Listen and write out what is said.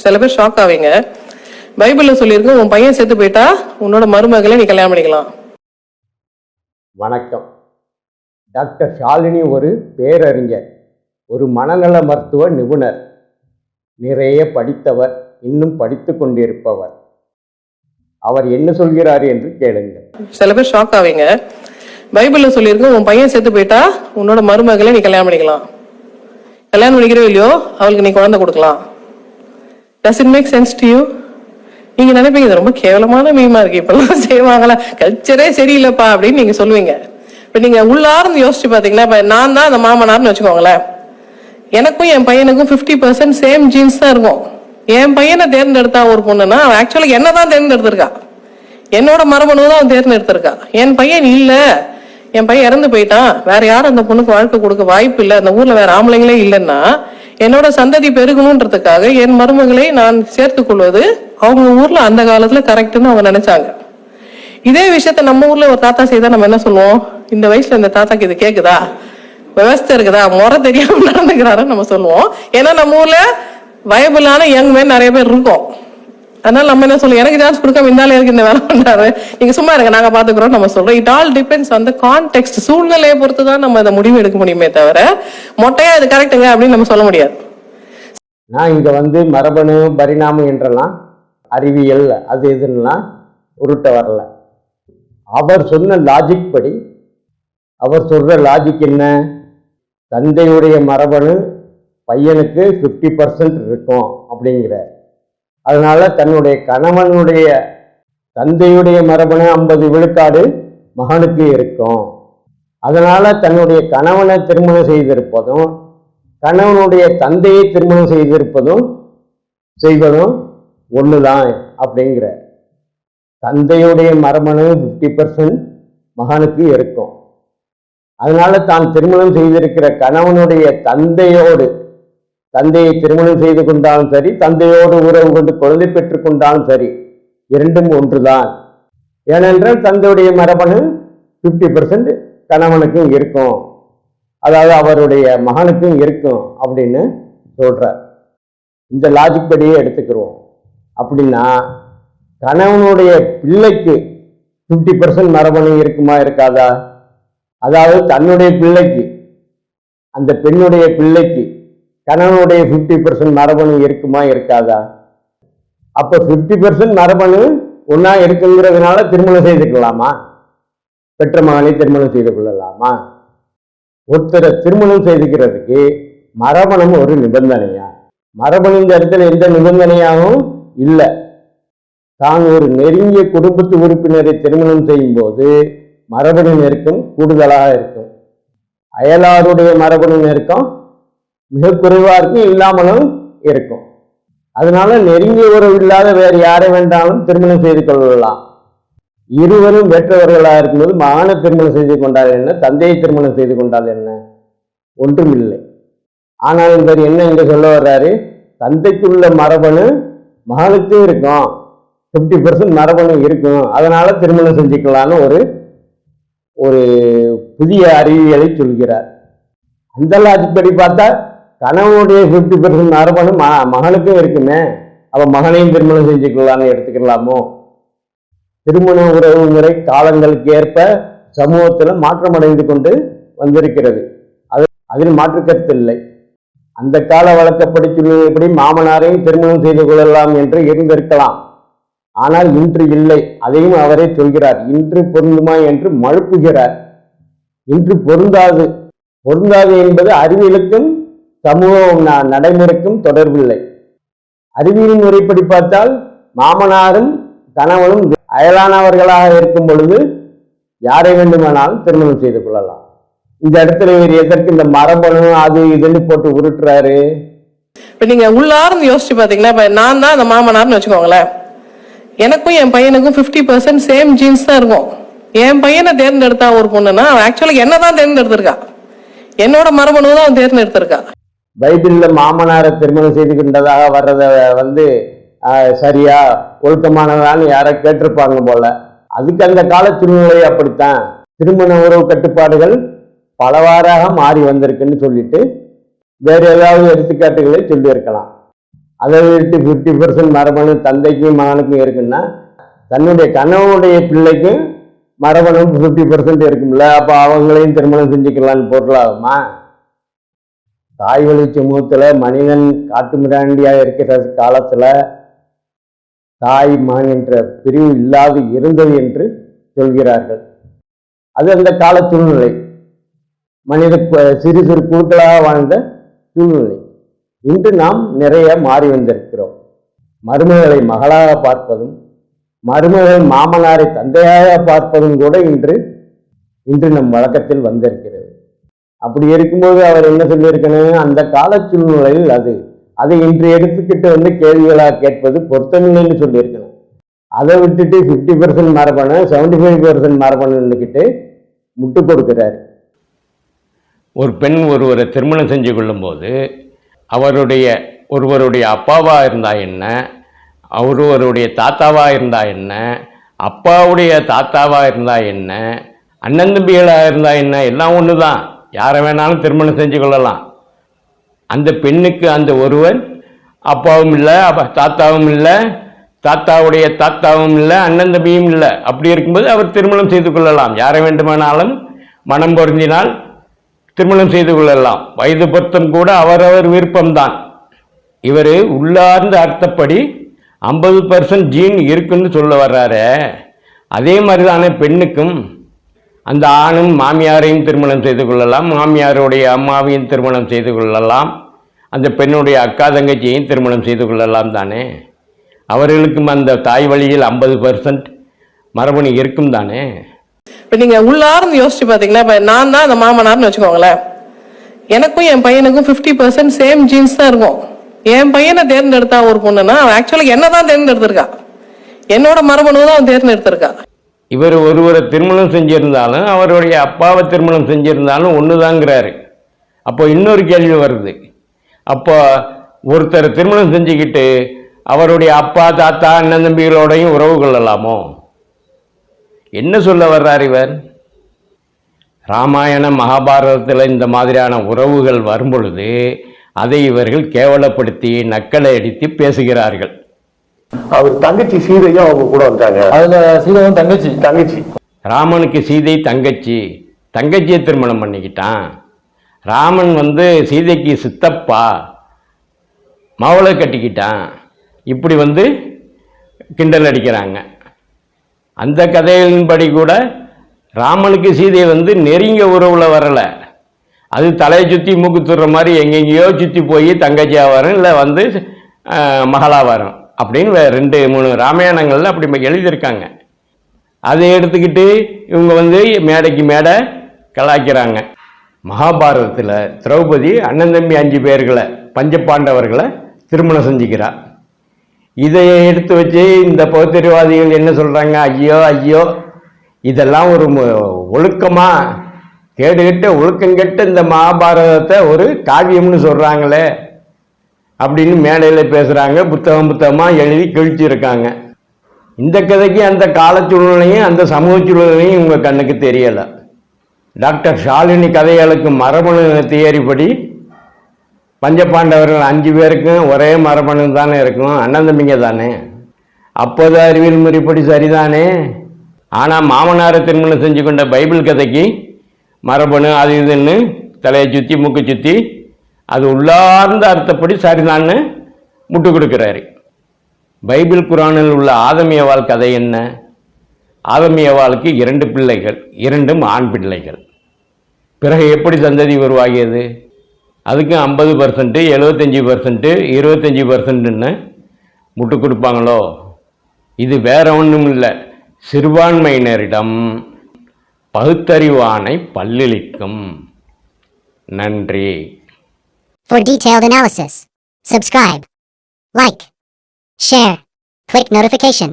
சில பேர் ஷாக் ஆவீங்க. பைபிள்ல சொல்லியிருக்கு, உன் பையன் செத்து போயிட்டா உன்னோட மருமகளை நீ கல்யாணம் பண்ணிக்கலாம். வணக்கம். டாக்டர் ஷாலினி ஒரு பேரறிஞர், ஒரு மனநல மருத்துவ நிபுணர், நிறைய படித்தவர், இன்னும் படித்து கொண்டிருப்பவர். அவர் என்ன சொல்கிறார் என்று கேளுங்கள். சில பேர் ஷாக் ஆவீங்க. பைபிள்ல சொல்லியிருக்கு, உன் பையன் செத்து போயிட்டா உன்னோட மருமகளை நீ கல்யாணம் பண்ணிக்கலாம். கல்யாணம் பண்ணிக்கிறோ இல்லையோ அவளுக்கு நீ குழந்தை கொடுக்கலாம். Does it make sense to you? நீங்க நினைப்பீங்க இது ரொம்ப கேவலமான மீமா இருக்கு, இப்பெல்லாம் செய்வாங்களா, கல்ச்சரே சரியில்லைப்பா அப்படின்னு நீங்க சொல்லுவீங்க. இப்ப நீங்க உள்ளார்ந்து யோசிச்சு பாத்தீங்கன்னா, இப்ப நான் தான் அந்த மாமனார்னு வச்சுக்கோங்களேன். எனக்கும் என் பையனுக்கும் 50% சேம் ஜீன்ஸ் தான் இருக்கும். என் பையனை தேர்ந்தெடுத்தா ஒரு பொண்ணுன்னா அவன் ஆக்சுவலி என்னதான் தேர்ந்தெடுத்திருக்கா, என்னோட மரபணு தான் அவன் தேர்ந்தெடுத்திருக்கா. என் பையன் இல்ல, என் பையன் இறந்து போயிட்டான், வேற யாரும் அந்த பொண்ணுக்கு வாழ்க்கை கொடுக்க வாய்ப்பு இல்லை, அந்த ஊர்ல வேற ஆம்பளைங்களே இல்லைன்னா என்னோட சந்ததி பெருகணுன்றதுக்காக என் மருமகளை நான் சேர்த்துக் கொள்வது அவங்க ஊர்ல அந்த காலத்துல கரெக்ட்னு அவங்க நினைச்சாங்க. இதே விஷயத்த நம்ம ஊர்ல ஒரு தாத்தா செய்தா நம்ம என்ன சொல்லுவோம், இந்த வயசுல இந்த தாத்தாக்கு இது கேக்குதா, விவசாய இருக்குதா, முறை தெரியாம நடந்துக்கிறாருன்னு நம்ம சொல்லுவோம். ஏன்னா நம்ம ஊர்ல வயபிளான யங் மேன் நிறைய பேர் இருக்கும். அதனால நம்ம என்ன சொல்லுவோம், எனக்கு சான்ஸ் கொடுக்காம இந்த இருக்கு இந்த வேலை பண்றாரு, நீங்க சும்மா இருங்க நாங்க பாத்துக்கிறோம் நம்ம சொல்றோம். It all depends on the contact, சூழ்நிலையை பொறுத்து தான் நம்ம இந்த முடிவு எடுக்க முடியுமே தவிர மொட்டையா இது கரெக்டுங்க அப்படின்னு நம்ம சொல்ல முடியாது. நான் இங்க மரபணு பரிணாமம் என்றெல்லாம் அறிவியல் அது இதுன்னெலாம் உருட்ட வரல. அவர் சொன்ன லாஜிக் படி, அவர் சொல்ற லாஜிக் என்ன, தந்தையுடைய மரபணு பையனுக்கு 50% இருக்கும் அப்படிங்கிற. அதனால தன்னுடைய கணவனுடைய தந்தையுடைய மரபணு 50 விழுக்காடு மகனுக்கு இருக்கும். அதனால தன்னுடைய கணவனை திருமணம் செய்திருப்பதும் கணவனுடைய தந்தையை திருமணம் செய்வதும் ஒண்ணுதான் அப்படிங்கிற. தந்தையுடைய மரபணு 50% மகனுக்கு இருக்கும். அதனால தான் திருமணம் செய்திருக்கிற கணவனுடைய தந்தையை திருமணம் செய்து கொண்டாலும் சரி, தந்தையோடு உறவு கொண்டு குழந்தை பெற்றுக் கொண்டாலும் சரி, இரண்டும் ஒன்றுதான். ஏனென்றால் தந்தையுடைய மரபணு 50% கணவனுக்கும் இருக்கும், அதாவது அவருடைய மகனுக்கும் இருக்கும் அப்படின்னு சொல்றார். இந்த லாஜிக் படியே எடுத்துக்கிறோம். அப்படின்னா கணவனுடைய பிள்ளைக்கு 50% மரபணு இருக்குமா இருக்காதா? அதாவது தன்னுடைய பிள்ளைக்கு, அந்த பெண்ணுடைய பிள்ளைக்கு கணவனுடைய 50% மரபணு இருக்குமா இருக்காதா? அப்ப 50% மரபணு ஒன்னா இருக்குங்கிறதுனால திருமணம் செய்துக்கலாமா? பெற்ற மகனை திருமணம் செய்து கொள்ளலாமா? ஒருத்தரை திருமணம் செய்துக்கிறதுக்கு மரபணம் ஒரு நிபந்தனையா? மரபணு இந்த இடத்துல எந்த நிபந்தனையாகவும் இல்லை. தான் ஒரு நெருங்கிய குடும்பத்து உறுப்பினரை திருமணம் செய்யும் போது மரபணு நெருக்கம் கூடுதலாக இருக்கும். அயலாருடைய மரபணு நெருக்கம் மிக குறைவா இருக்கும், இல்லாமலும் இருக்கும். அதனால நெருங்கிய உறவு இல்லாத வேறு யாரை வேண்டாலும் திருமணம் செய்து கொள்ளலாம். இருவரும் பெற்றவர்களாக இருக்கும்போது மகனை திருமணம் செய்து கொண்டால் என்ன, தந்தையை திருமணம் செய்து கொண்டால் என்ன, ஒன்றும் இல்லை. ஆனால் இவர் என்ன இங்க சொல்ல வர்றாரு, தந்தைக்குள்ள மரபணு மகனுக்கும் இருக்கும், 50% மரபணு இருக்கும், அதனால திருமணம் செஞ்சுக்கலான்னு ஒரு புதிய அறிவியலை சொல்கிறார். அந்த லாஜிக் படி பார்த்தா கணவனுடைய 50% மரபணு மகனுக்கும் இருக்குமே, அவ மகனையும் திருமணம் செஞ்சுக்கலான்னு எடுத்துக்கலாமோ? திருமண உறவு முறை காலங்களுக்கு ஏற்ப சமூகத்தில் மாற்றமடைந்து கொண்டு வந்திருக்கிறது, அதில் மாற்று கருத்து இல்லை. அந்த கால வழக்கப்படி சொல்லுவதன்படி மாமனாரையும் திருமணம் செய்து கொள்ளலாம் என்று இருந்திருக்கலாம். ஆனால் இன்று இல்லை, அதையும் அவரே சொல்கிறார். இன்று பொருந்துமா என்று மழுப்புகிறார். இன்று பொருந்தாது என்பது அறிவியலுக்கும் சமூக நடைமுறைக்கும் தொடர்பில்லை. அறிவியல் முறைப்படி பார்த்தால் மாமனாரும் கணவனும் அயலானவர்களாக இருக்கும் பொழுது யாரை வேண்டுமானாலும் திருமணம் செய்து கொள்ளலாம். இந்த இடத்துல இவர் எதற்கு இந்த மரபணு அது இதுன்னு போட்டு உருட்டுறாரு? இப்ப நீங்க உள்ளார்ந்து யோசிச்சு பாத்தீங்கன்னா, இப்ப நான் தான் அந்த மாமனார்னு வச்சுக்கோங்களேன். எனக்கும் என் பையனுக்கும் 50% சேம் ஜீன்ஸ் தான் இருக்கும். என் பையனை தேர்ந்தெடுத்தா ஒரு பொண்ணுன்னா அவன் ஆக்சுவலி என்னதான் தேர்ந்தெடுத்திருக்கா, என்னோட மரபணு தான் அவன் தேர்ந்தெடுத்திருக்கா. பைபிள்ல மாமனாரை திருமணம் செய்து கொண்டதாக வர்றத சரியா ஒழுக்கமானதான்னு யாரை கேட்டிருப்பாங்க போல. அதுக்கு அந்த கால சூழ்நிலை அப்படித்தான். திருமண உறவு கட்டுப்பாடுகள் பலவாறாக மாறி வந்திருக்குன்னு சொல்லிட்டு வேற ஏதாவது எடுத்துக்காட்டுகளை சொல்லி இருக்கலாம். அதை விட்டு 50% மரபணு தந்தைக்கும் மகனுக்கும் இருக்குன்னா தன்னுடைய கணவனுடைய பிள்ளைக்கும் மரபணு 50% இருக்கும்ல, அப்போ அவங்களையும் திருமணம் செஞ்சுக்கலான்னு பொருளாகுமா? தாய் வழி சமூகத்துல மனிதன் காட்டு மிராண்டியா இருக்கிற காலத்துல தாய் மகன் என்ற பிரிவு இல்லாது இருந்தது என்று சொல்கிறார்கள். அது அந்த கால சூழ்நிலை, மனித சிறு சிறு குழுக்களாக வாழ்ந்த சூழ்நிலை. இன்று நாம் நிறைய மாறி வந்திருக்கிறோம். மருமகளை மகளாக பார்ப்பதும் மருமகள் மாமனாரை தந்தையாக பார்ப்பதும் கூட இன்று நம் வழக்கத்தில் வந்திருக்கிறது. அப்படி இருக்கும்போது அவர் என்ன சொல்லியிருக்கணும், அந்த கால சூழ்நிலையில் அதை இன்று எடுத்துக்கிட்டு கேள்விகளாக கேட்பது பொருத்தமில்லைன்னு சொல்லியிருக்கணும். அதை விட்டுட்டு 50% மரபணு 75% மரபணுன்னுக்கிட்டு முட்டு கொடுக்கிறாரு. ஒரு பெண் ஒருவரை திருமணம் செஞ்சு கொள்ளும்போது ஒருவருடைய அப்பாவாக இருந்தால் என்ன, ஒருவருடைய தாத்தாவாக இருந்தால் என்ன, அப்பாவுடைய தாத்தாவாக இருந்தால் என்ன, அண்ணன் தம்பிகளாக இருந்தால் என்ன, எல்லாம் ஒன்று தான். யாரை வேணாலும் திருமணம் செஞ்சு கொள்ளலாம். அந்த பெண்ணுக்கு அந்த ஒருவர் அப்பாவும் இல்லை, தாத்தாவும் இல்லை, தாத்தாவுடைய தாத்தாவும் இல்லை, அண்ணன் தம்பியும் இல்லை. அப்படி இருக்கும்போது அவர் திருமணம் செய்து கொள்ளலாம். யாரை வேண்டுமானாலும் மனம் பொருந்தினால் திருமணம் செய்து கொள்ளலாம். வயது பொருத்தம் கூட அவரவர் விருப்பம்தான். இவர் உள்ளார்ந்த அர்த்தப்படி 50% ஜீன் இருக்குன்னு சொல்ல வர்றாரு. அதே மாதிரி தானே பெண்ணுக்கும் அந்த ஆணும் மாமியாரையும் திருமணம் செய்து கொள்ளலாம், மாமியாருடைய அம்மாவையும் திருமணம் செய்து கொள்ளலாம், அந்த பெண்ணுடைய அக்கா தங்கச்சியையும் திருமணம் செய்து கொள்ளலாம் தானே. அவர்களுக்கும் அந்த தாய் வழியில் 50% மரபணு இருக்கும் தானே. இப்போ நீங்கள் உள்ளார்ந்து யோசிச்சு பார்த்தீங்கன்னா, இப்போ நான் தான் அந்த மாமனார்னு வச்சுக்கோங்களேன், எனக்கும் என் பையனுக்கும் 50% சேம் ஜீன்ஸ் தான் இருக்கும். என் பையனை தேர்ந்தெடுத்தா ஒரு பொண்ணுன்னா அவன் ஆக்சுவலாக என்ன தான் தேர்ந்தெடுத்திருக்கா, என்னோட மரபணு தான் அவன் தேர்ந்தெடுத்திருக்கா. இவர் ஒருவரை திருமணம் செஞ்சிருந்தாலும் அவருடைய அப்பாவை திருமணம் செஞ்சிருந்தாலும் ஒன்று தாங்கிறாரு. அப்போ இன்னொரு கேள்வி வருது, அப்போ ஒருத்தர் திருமணம் செஞ்சுக்கிட்டு அவருடைய அப்பா தாத்தா அண்ணன் தம்பிகளோடையும் உறவு கொள்ளலாமோ? என்ன சொல்ல வர்றார் இவர்? ராமாயண மகாபாரதத்தில் இந்த மாதிரியான உறவுகள் வரும் பொழுது அதை இவர்கள் கேவலப்படுத்தி நக்கலை அடித்து பேசுகிறார்கள். அவர் தங்கச்சி சீதையும் அவங்க கூட வந்தாங்க. அதுல சீதையும் தங்கச்சி ராமனுக்கு சீதை தங்கச்சியை திருமணம் பண்ணிக்கிட்டான். ராமன் சீதைக்கு சித்தப்பா, மவளை கட்டிக்கிட்டான். இப்படி கிண்டல் அடிக்கிறாங்க. அந்த கதைகளின்படி கூட ராமனுக்கு சீதை நெருங்கிய உறவில் வரலை. அது தலையை சுற்றி மூக்கு துற மாதிரி எங்கெங்கேயோ சுற்றி போய் தங்கச்சியாக வரும், இல்லை மகளா வரும் அப்படின்னு 2-3 ராமாயணங்கள்ல அப்படி எழுதியிருக்காங்க. அதை எடுத்துக்கிட்டு இவங்க மேடைக்கு மேடை கலாய்க்கிறாங்க. மகாபாரதத்தில் திரௌபதி அண்ணன் தம்பி 5 பேர்களை பஞ்சபாண்டவர்களை திருமணம் செஞ்சுக்கிறார். இதை எடுத்து வச்சு இந்த பௌத்தரிவாதிகள் என்ன சொல்கிறாங்க, ஐயோ இதெல்லாம் ஒரு ஒழுக்கமா, கேடுகட்ட ஒழுக்கங்கெட்ட இந்த மகாபாரதத்தை ஒரு காவியம்னு சொல்கிறாங்களே அப்படின்னு மேடையில் பேசுகிறாங்க. புத்தகமாக எழுதி கிழிச்சிருக்காங்க. இந்த கதைக்கு அந்த கால சூழ்நிலையும் அந்த சமூக சூழ்நிலையும் உங்கள் கண்ணுக்கு தெரியலை. டாக்டர் ஷாலினி கதைகளுக்கு மரபணு தியரிப்படி பஞ்சபாண்டவர்கள் 5 பேருக்கும் ஒரே மரபணு தானே இருக்கும், அண்ணன் தம்பிங்க தானே. அப்போது அறிவியல் முறைப்படி சரிதானே. ஆனால் மாமனாரை திருமணம் செஞ்சு கொண்ட பைபிள் கதைக்கு மரபணு அது இதுன்னு தலையை சுற்றி மூக்கு சுற்றி அது உள்ளார்ந்த அர்த்தப்படி சரிதான்னு முட்டு கொடுக்குறாரு. பைபிள் குரானில் உள்ள ஆதமியவாள் கதை என்ன? ஆதமியவாளுக்கு 2 பிள்ளைகள், 2 ஆண் பிள்ளைகள். பிறகு எப்படி சந்ததி உருவாகியது? அதுக்கு 50%, 75%, 25%ன்னு முட்டு கொடுப்பாங்களோ? இது வேற ஒன்றும் இல்லை, சிறுபான்மையினரிடம் பகுத்தறிவானை பல்லிழிக்கும். நன்றி. For detailed analysis, subscribe, like, share, click notification.